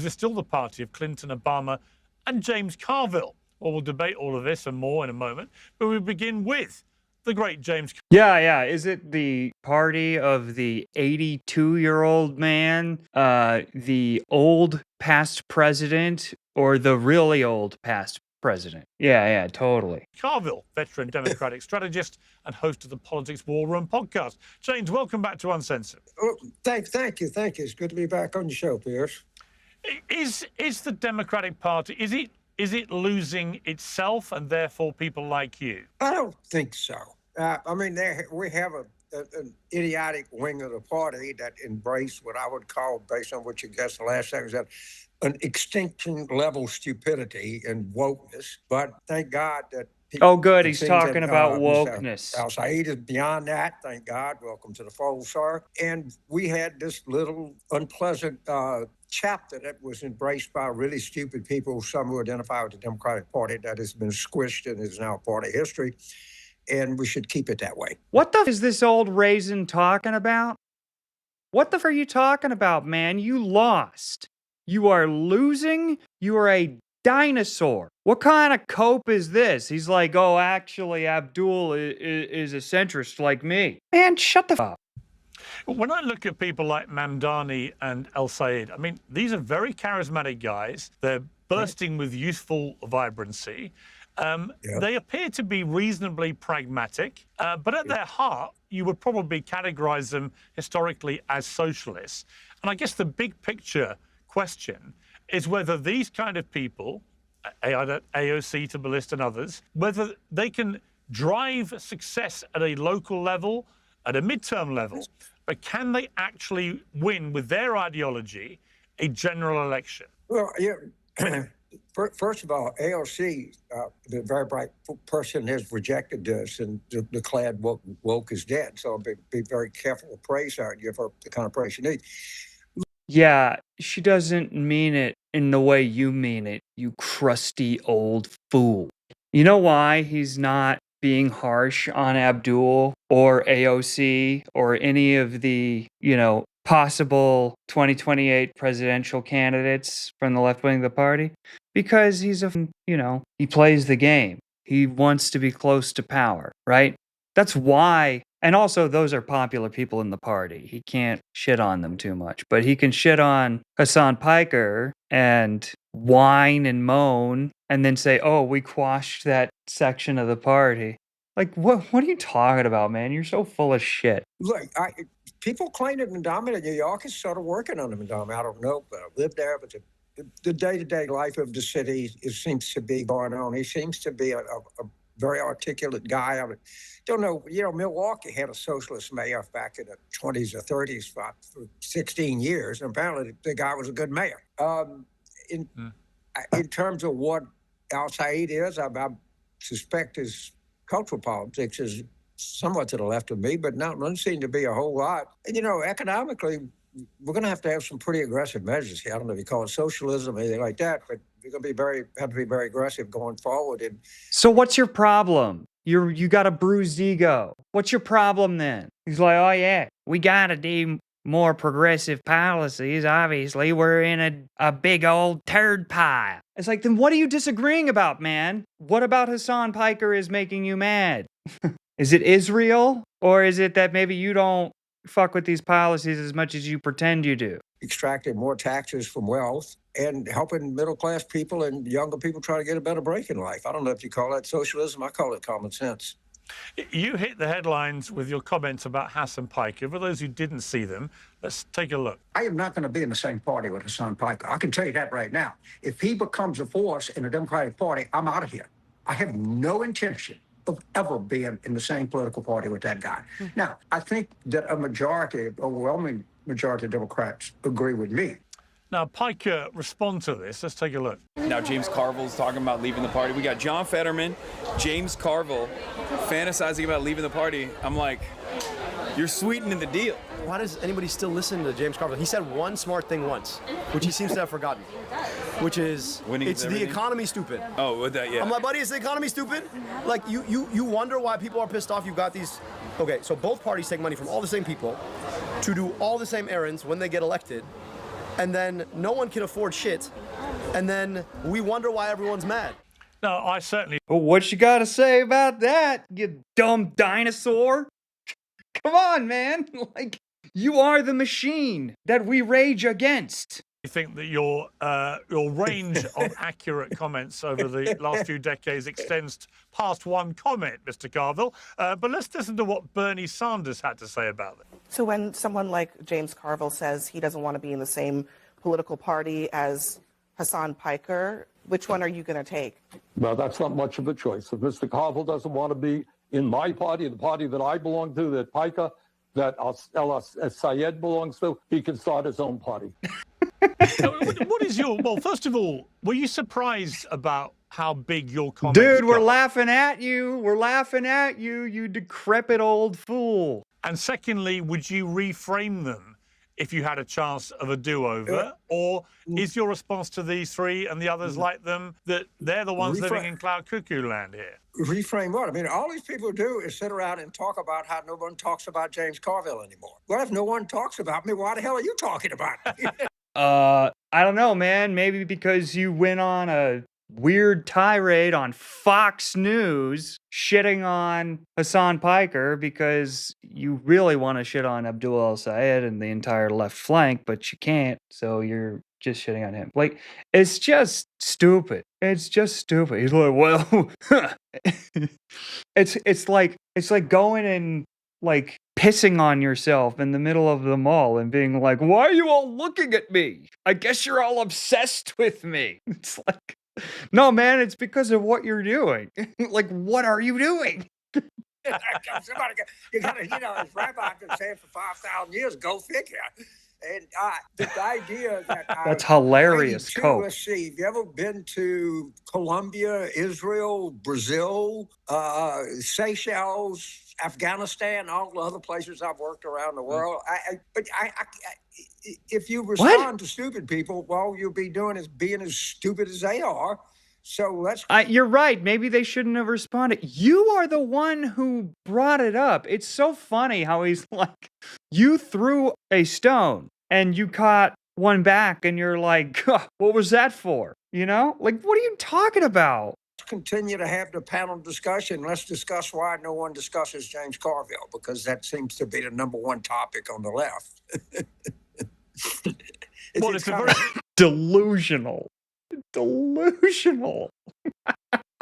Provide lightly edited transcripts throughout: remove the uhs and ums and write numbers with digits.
Is it still the party of Clinton, Obama, and James Carville? Well, we'll debate all of this and more in a moment, but we begin with the great James. Yeah. Is it the party of the 82-year-old man, the old past president, or the really old past president? Yeah, totally. Carville, veteran Democratic strategist and host of the Politics War Room podcast. James, welcome back to Uncensored. Oh, thank you. It's good to be back on the show, Piers. Is the Democratic Party, is it losing itself and therefore people like you? I don't think so. I mean, we have an idiotic wing of the party that embraced what I would call, based on what you guessed the last time, that an extinction-level stupidity and wokeness. But thank God that people... Oh, good. He's talking about wokeness. Mr. El-Sayed is beyond that. Thank God. Welcome to the fold, sir. And we had this little unpleasant chapter that was embraced by really stupid people, some who identify with the Democratic Party, that has been squished and is now part of history. And we should keep it that way. What the f is this old raisin talking about? What the f are you talking about, man? You lost. You are losing. You are a dinosaur. What kind of cope is this? He's like, oh, actually, Abdul is a centrist like me. Man, shut the f up. When I look at people like Mamdani and El-Sayed, I mean, these are very charismatic guys. They're bursting with youthful vibrancy. They appear to be reasonably pragmatic, but at their heart, you would probably categorize them historically as socialists. And I guess the big picture question is whether these kind of people, AOC to Ballist and others, whether they can drive success at a local level, at a midterm level, but can they actually win with their ideology a general election? Well, yeah. First of all, AOC, the very bright person, has rejected this and declared woke is dead. So be very careful to praise her and give her the kind of praise she needs. Yeah, she doesn't mean it in the way you mean it, you crusty old fool. You know why he's not being harsh on Abdul or AOC or any of the, possible 2028 presidential candidates from the left wing of the party? Because he's he plays the game. He wants to be close to power, right? That's why. And also, those are popular people in the party. He can't shit on them too much, but he can shit on Hassan Piker and whine and moan and then say, oh, we quashed that section of the party. Like, what are you talking about, man? You're so full of shit. Look, people claim that Mandami in New York is sort of working on the Mandami. I don't know, but I live there. But the day-to-day life of the city seems to be going on. He seems to be a very articulate guy. I don't know. Milwaukee had a socialist mayor back in the 20s or 30s for 16 years, and apparently the guy was a good mayor. In terms of what El-Sayed is, I suspect his cultural politics is somewhat to the left of me, but doesn't seem to be a whole lot. And, economically, we're going to have some pretty aggressive measures here. I don't know if you call it socialism or anything like that, but we're going to have to be very aggressive going forward. So what's your problem? You got a bruised ego. What's your problem then? He's like, oh yeah, we got to do more progressive policies. Obviously, we're in a big old turd pile. It's like, then what are you disagreeing about, man? What about Hassan Piker is making you mad? Is it Israel? Or is it that maybe you don't fuck with these policies as much as you pretend you do? Extracting more taxes from wealth and helping middle-class people and younger people try to get a better break in life. I don't know if you call that socialism. I call it common sense. You hit the headlines with your comments about Hassan Piker. For those who didn't see them, let's take a look. I am not going to be in the same party with Hassan Piker. I can tell you that right now. If he becomes a force in the Democratic Party, I'm out of here. I have no intention of ever being in the same political party with that guy. Now, I think that overwhelming majority of Democrats agree with me. Now, Piker respond to this. Let's take a look. Now, James Carville's talking about leaving the party. We got John Fetterman, James Carville, fantasizing about leaving the party. I'm like, you're sweetening the deal. Why does anybody still listen to James Carville? He said one smart thing once, which he seems to have forgotten, which is, it's the economy, stupid. Oh, with that, yeah. I'm like, buddy, is the economy stupid? Like, you wonder why people are pissed off. You've got these, so both parties take money from all the same people to do all the same errands when they get elected. and then no one can afford shit, and then we wonder why everyone's mad. No, I certainly. Well, what you got to say about that, you dumb dinosaur? Come on, man. Like, you are the machine that we rage against. I think that your range of accurate comments over the last few decades extends past one comment, Mr. Carville. But let's listen to what Bernie Sanders had to say about it. So when someone like James Carville says he doesn't want to be in the same political party as Hassan Piker, which one are you going to take? Well, that's not much of a choice. If Mr. Carville doesn't want to be in my party, the party that I belong to, that Piker, that El-Sayed belongs to, he can start his own party. What is your... Well, first of all, were you surprised about how big your comments Dude, we're got? laughing at you. We're laughing at you, you decrepit old fool. And secondly, would you reframe them if you had a chance of a do-over? Or is your response to these three and the others like them that they're the ones living in cloud cuckoo land here? Reframe what? I mean, all these people do is sit around and talk about how no one talks about James Carville anymore. Well, if no one talks about me, why the hell are you talking about me? I don't know, man. Maybe because you went on a weird tirade on Fox News shitting on Hassan Piker because you really want to shit on Abdul El-Sayed and the entire left flank, but you can't, so you're just shitting on him. Like, it's just stupid. It's just stupid. He's like, well, it's like going and like pissing on yourself in the middle of the mall and being like, why are you all looking at me? I guess you're all obsessed with me. It's like, no, man, it's because of what you're doing. Like, what are you doing? Somebody, you gotta, as Rabbi has been saying for 5,000 years, go figure. And the idea that that's hilarious. Let's see, have you ever been to Colombia, Israel, Brazil, Seychelles, Afghanistan, all the other places I've worked around the world? If you respond to stupid people, all you'll be doing is being as stupid as they are. So let's. You're right. Maybe they shouldn't have responded. You are the one who brought it up. It's so funny how he's like, you threw a stone and you caught one back and you're like, what was that for? You know, like, what are you talking about? Continue to have the panel discussion. Let's discuss why no one discusses James Carville, because that seems to be the number1 topic on the left. It's a very delusional. Delusional.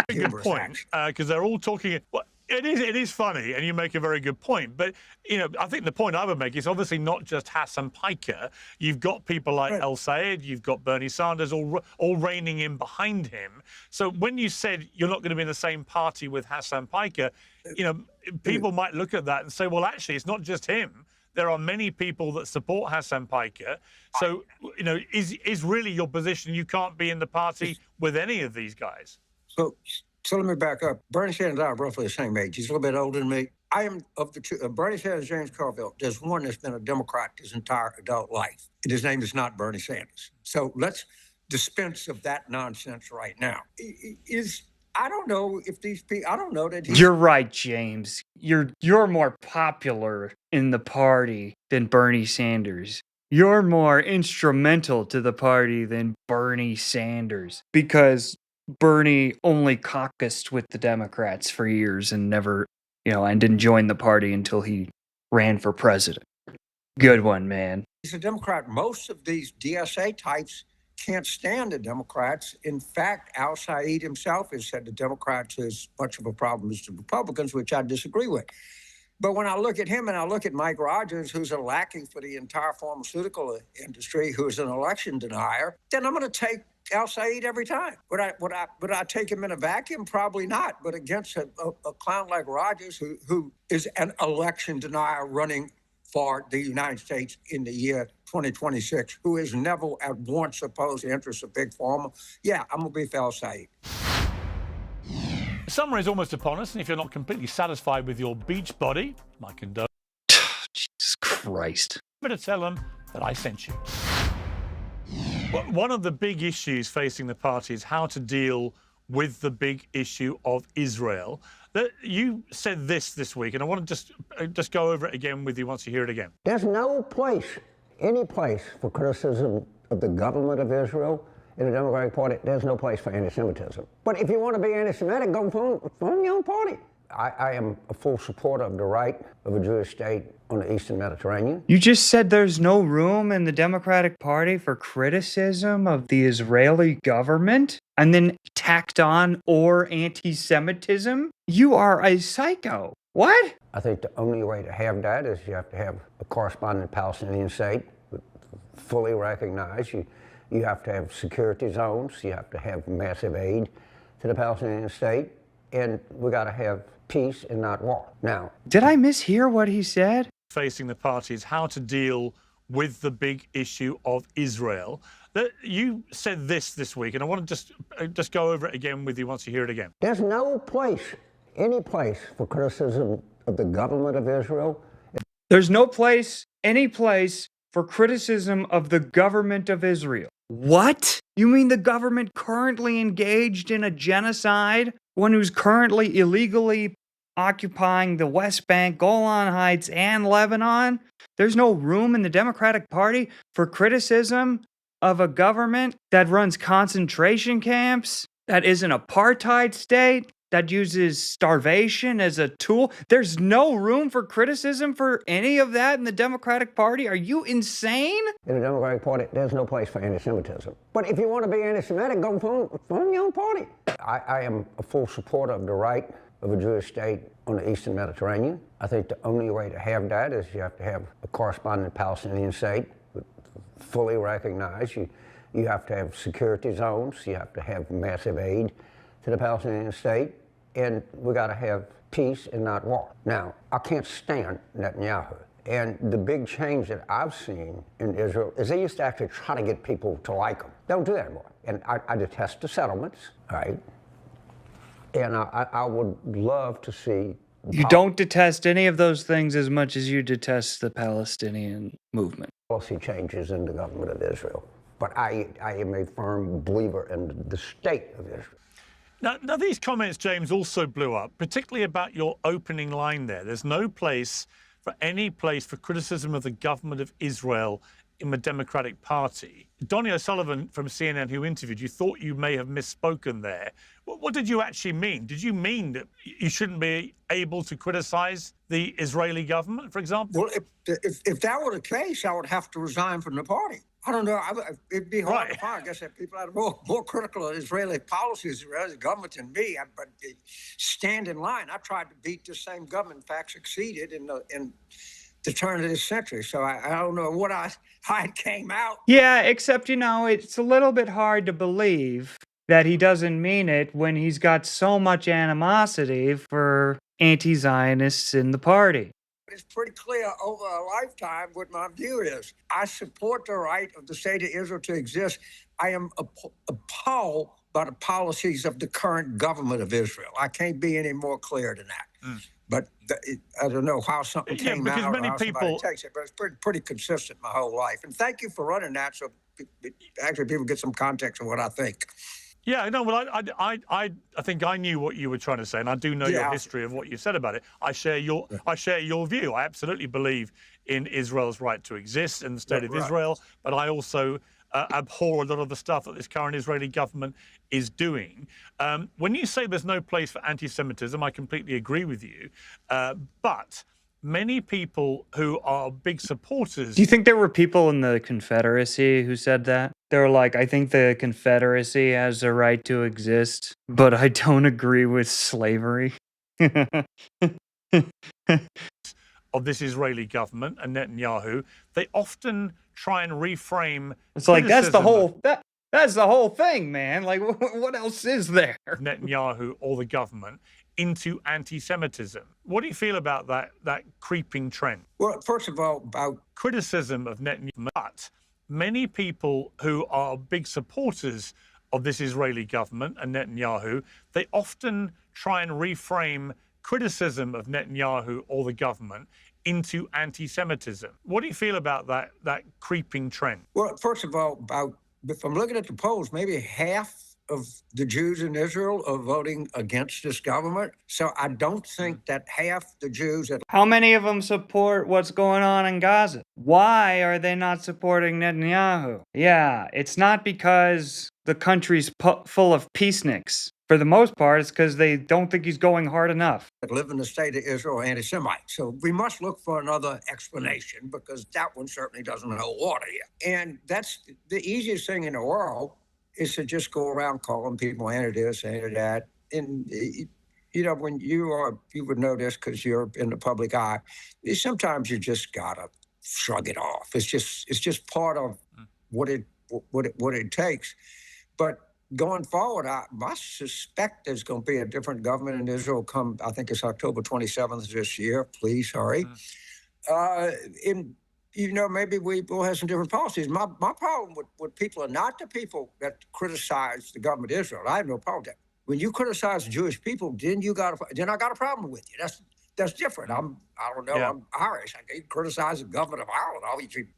good point, because they're all talking. Well, it is funny, and you make a very good point. But I think the point I would make is obviously not just Hassan Piker. You've got people like El-Sayed, you've got Bernie Sanders, all reining in behind him. So when you said you're not going to be in the same party with Hassan Piker, people might look at that and say, well, actually, it's not just him. There are many people that support Hassan Piker. So, is really your position you can't be in the party with any of these guys? So let me back up. Bernie Sanders and I are roughly the same age. He's a little bit older than me. I am of the two. Bernie Sanders, James Carville. There's one that's been a Democrat his entire adult life. And his name is not Bernie Sanders. So let's dispense of that nonsense right now. I don't know if these people, I don't know that You're right, James. You're more popular in the party than Bernie Sanders. You're more instrumental to the party than Bernie Sanders, because Bernie only caucused with the Democrats for years and never, and didn't join the party until he ran for president. Good one, man. He's a Democrat. Most of these DSA types can't stand the Democrats. In fact, El-Sayed himself has said the Democrats is much of a problem as the Republicans, which I disagree with. But when I look at him and I look at Mike Rogers, who's a lackey for the entire pharmaceutical industry, who is an election denier, then I'm going to take El-Sayed every time. Would I take him in a vacuum? Probably not. But against a clown like Rogers, who is an election denier running for the United States in the year 2026, who has never at once opposed the interests of Big Pharma, yeah, I'm going to be for El-Sayed. Summer is almost upon us, and if you're not completely satisfied with your beach body, my condolences. Jesus Christ. Better tell them that I sent you. Well, one of the big issues facing the party is how to deal with the big issue of Israel. You said this week, and I want to just go over it again with you once you hear it again. There's no place, any place for criticism of the government of Israel in the Democratic Party, there's no place for anti-Semitism. But if you want to be anti-Semitic, go form your own party. I am a full supporter of the right of a Jewish state on the Eastern Mediterranean. You just said there's no room in the Democratic Party for criticism of the Israeli government and then tacked on or anti-Semitism? You are a psycho. What? I think the only way to have that is you have to have a corresponding Palestinian state, fully recognized. You have to have security zones. You have to have massive aid to the Palestinian state. And we got to have peace and not war. Now, did I mishear what he said? Facing the party is how to deal with the big issue of Israel. You said this week, and I want to just go over it again with you once you hear it again. There's no place, any place for criticism of the government of Israel. There's no place, any place for criticism of the government of Israel. What? You mean the government currently engaged in a genocide? One who's currently illegally occupying the West Bank, Golan Heights, and Lebanon? There's no room in the Democratic Party for criticism of a government that runs concentration camps, that is an apartheid state, that uses starvation as a tool. There's no room for criticism for any of that in the Democratic Party? Are you insane? In the Democratic Party, there's no place for anti-Semitism. But if you want to be anti-Semitic, go form your own party. I am a full supporter of the right of a Jewish state on the Eastern Mediterranean. I think the only way to have that is you have to have a corresponding Palestinian state, fully recognized. You have to have security zones. You have to have massive aid to the Palestinian state, and we got to have peace and not war. Now, I can't stand Netanyahu. And the big change that I've seen in Israel is they used to actually try to get people to like them. They don't do that anymore. And I detest the settlements, right? And I would love to see... You don't detest any of those things as much as you detest the Palestinian movement. Policy changes in the government of Israel. But I am a firm believer in the state of Israel. Now, these comments, James, also blew up, particularly about your opening line there. There's no place for criticism of the government of Israel in the Democratic Party. Donnie O'Sullivan from CNN, who interviewed you, thought you may have misspoken there. What did you actually mean? Did you mean that you shouldn't be able to criticize the Israeli government, for example? Well, if that were the case, I would have to resign from the party. I don't know. It'd be hard to find. I guess that people are more critical of Israeli policies, Israeli government than me. But stand in line. I tried to beat the same government. In fact, succeeded in the turn of this century. So I don't know how it came out. Yeah, except, it's a little bit hard to believe that he doesn't mean it when he's got so much animosity for anti-Zionists in the party. It's pretty clear over a lifetime what my view is. I support the right of the state of Israel to exist. I am appalled by the policies of the current government of Israel. I can't be any more clear than that. But I don't know how something came out or how somebody takes it, but it's pretty consistent my whole life. And thank you for running that so actually people get some context of what I think. Yeah, no, well, I think I knew what you were trying to say, and I do know your history of what you said about it. I share your view. I absolutely believe in Israel's right to exist in the state of Israel, but I also abhor a lot of the stuff that this current Israeli government is doing. When you say there's no place for anti-Semitism, I completely agree with you, but many people who are big supporters... Do you think there were people in the Confederacy who said that? They were like, I think the Confederacy has the right to exist, but I don't agree with slavery. Of this Israeli government and Netanyahu, they often try and reframe... It's like, that's the whole thing, man. Like, what else is there? Netanyahu or the government into anti-Semitism. What do you feel about that creeping trend? Well, first of all, about criticism of Netanyahu, but many people who are big supporters of this Israeli government and Netanyahu, they often try and reframe criticism of Netanyahu or the government into anti-Semitism. What do you feel about that creeping trend? Well, first of all, if I'm looking at the polls, maybe half of the Jews in Israel are voting against this government. So I don't think that half the Jews that... How many of them support what's going on in Gaza? Why are they not supporting Netanyahu? Yeah, it's not because the country's full of peaceniks. For the most part, it's because they don't think he's going hard enough. That live in the state of Israel are anti-Semites. So we must look for another explanation, because that one certainly doesn't hold water here. And that's the easiest thing in the world, is to just go around calling people anti-this, anti-that. And, you know, when you would know this because you're in the public eye, sometimes you just gotta shrug it off. It's just part of what it takes. But going forward, I suspect there's going to be a different government in Israel come, I think it's October 27th this year. Please hurry. You know, maybe we will have some different policies. My problem with people are not the people that criticize the government of Israel. I have no problem with that. When you criticize the Jewish people, then I got a problem with you. That's different. I don't know. Yeah. I'm Irish. I can criticize the government of Ireland. Obviously,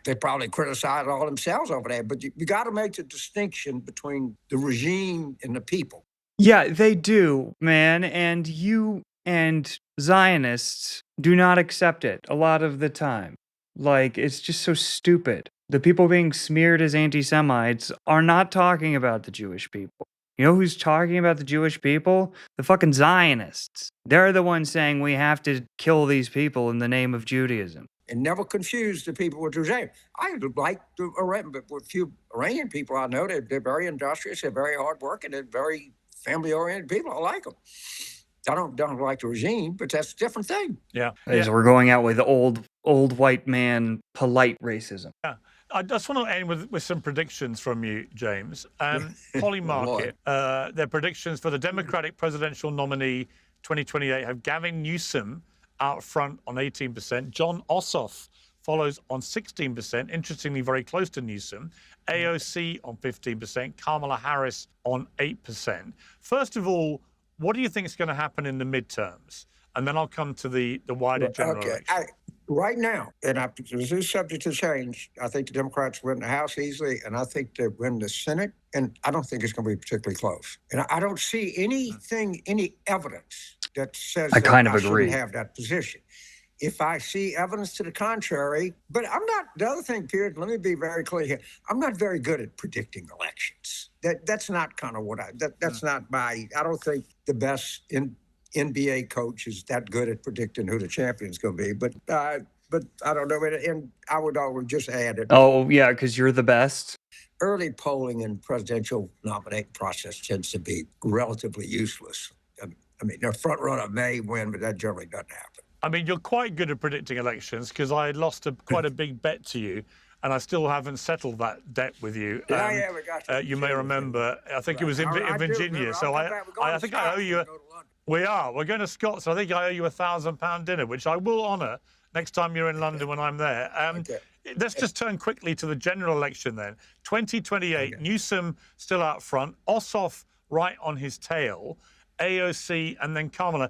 they probably criticize all themselves over there. But you got to make the distinction between the regime and the people. Yeah, they do, man. And you and Zionists do not accept it a lot of the time. Like, it's just so stupid. The people being smeared as anti-Semites are not talking about the Jewish people. You know who's talking about the Jewish people? The fucking Zionists. They're the ones saying we have to kill these people in the name of Judaism. And never confuse the people with Judaism. I like the few Iranian people I know. They're very industrious, they're very hardworking, they're very family-oriented people. I like them. I don't like the regime, but that's a different thing. Yeah. So we're going out with old white man polite racism. Yeah. I just want to end with some predictions from you, James. Polymarket, their predictions for the Democratic presidential nominee 2028 have Gavin Newsom out front on 18%. John Ossoff follows on 16%, interestingly very close to Newsom. AOC on 15%, Kamala Harris on 8%. First of all, what do you think is going to happen in the midterms? And then I'll come to the wider general election. Right now, and this is subject to change, I think the Democrats win the House easily, and I think they win the Senate, and I don't think it's going to be particularly close. And I don't see any evidence that says I shouldn't have that position. If I see evidence to the contrary, but I'm not, the other thing, Pierre, let me be very clear here, I'm not very good at predicting elections. That's not kind of what that's not my, I don't think the best NBA coach is that good at predicting who the champion's going to be, but I don't know. And I would always just add it. Oh, yeah, because you're the best. Early polling in presidential nominating process tends to be relatively useless. I mean, the front runner may win, but that generally doesn't happen. I mean, you're quite good at predicting elections because I lost quite a big bet to you, and I still haven't settled that debt with you. We got you. You may remember, I think it was in Virginia. So I think I owe you. We're going to Scots. So I think I owe you £1,000 dinner, which I will honour next time you're in London when I'm there. Let's just turn quickly to the general election then. 2028, Newsom still out front, Ossoff right on his tail, AOC and then Kamala.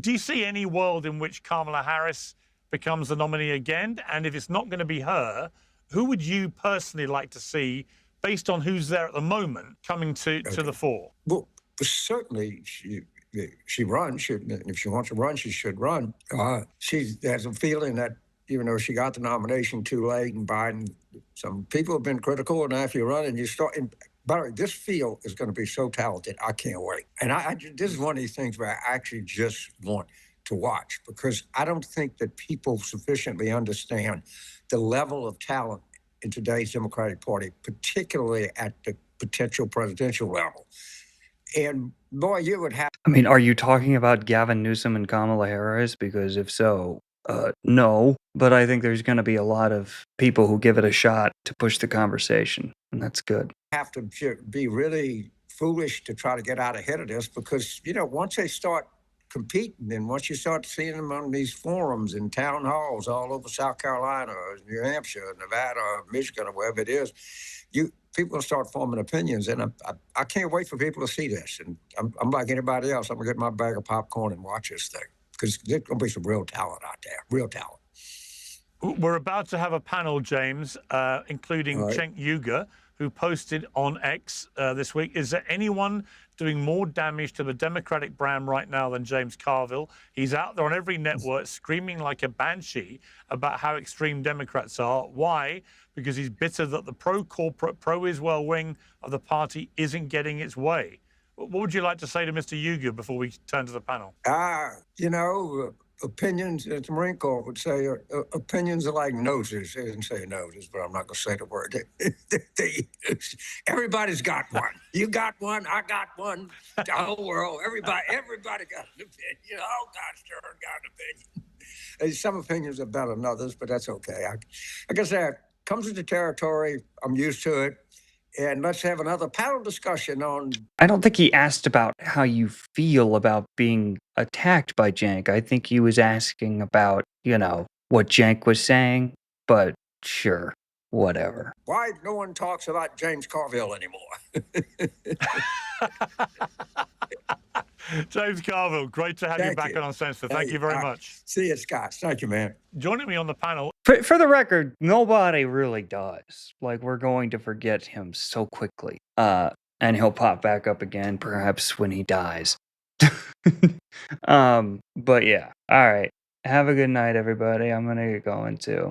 Do you see any world in which Kamala Harris becomes the nominee again? And if it's not going to be her, who would you personally like to see, based on who's there at the moment, coming to the fore? Well, certainly she runs. If she wants to run, she should run. She has a feeling that even though she got the nomination too late, and Biden, some people have been critical, and now if you run and you start, and by the way, this field is going to be so talented, I can't wait. And this is one of these things where I actually just want to watch, because I don't think that people sufficiently understand the level of talent in today's Democratic Party, particularly at the potential presidential level. And boy, you would have... I mean, are you talking about Gavin Newsom and Kamala Harris? Because if so, no. But I think there's going to be a lot of people who give it a shot to push the conversation, and that's good. Have to be really foolish to try to get out ahead of this, because, you know, once they start competing, and once you start seeing them on these forums and town halls all over South Carolina, or New Hampshire, Nevada, or Michigan, or wherever it is, people will start forming opinions. And I can't wait for people to see this. And I'm like anybody else. I'm going to get my bag of popcorn and watch this thing, because there's going to be some real talent out there, real talent. We're about to have a panel, James, including Cenk Uygur, who posted on X this week, is there anyone doing more damage to the Democratic brand right now than James Carville? He's out there on every network screaming like a banshee about how extreme Democrats are. Why? Because he's bitter that the pro-corporate, pro-Israel wing of the party isn't getting its way. What would you like to say to Mr. Uygur before we turn to the panel? You know, opinions, as the Marine Corps would say, opinions are like noses. They didn't say noses, but I'm not going to say the word. Everybody's got one. You got one. I got one. The whole world. Everybody got an opinion. All God's children got an opinion. Some opinions are better than others, but that's okay. Like I said, comes with the territory. I'm used to it. And let's have another panel discussion on... I don't think he asked about how you feel about being attacked by Cenk. I think he was asking about, what Cenk was saying, but sure, whatever. Why no one talks about James Carville anymore? James Carville, great to have you back on Uncensored. Thank you very much. See you, Scott. Thank you, man. Joining me on the panel. For the record, nobody really does. Like, we're going to forget him so quickly. And he'll pop back up again, perhaps when he dies. But yeah. All right. Have a good night, everybody. I'm going to get going too.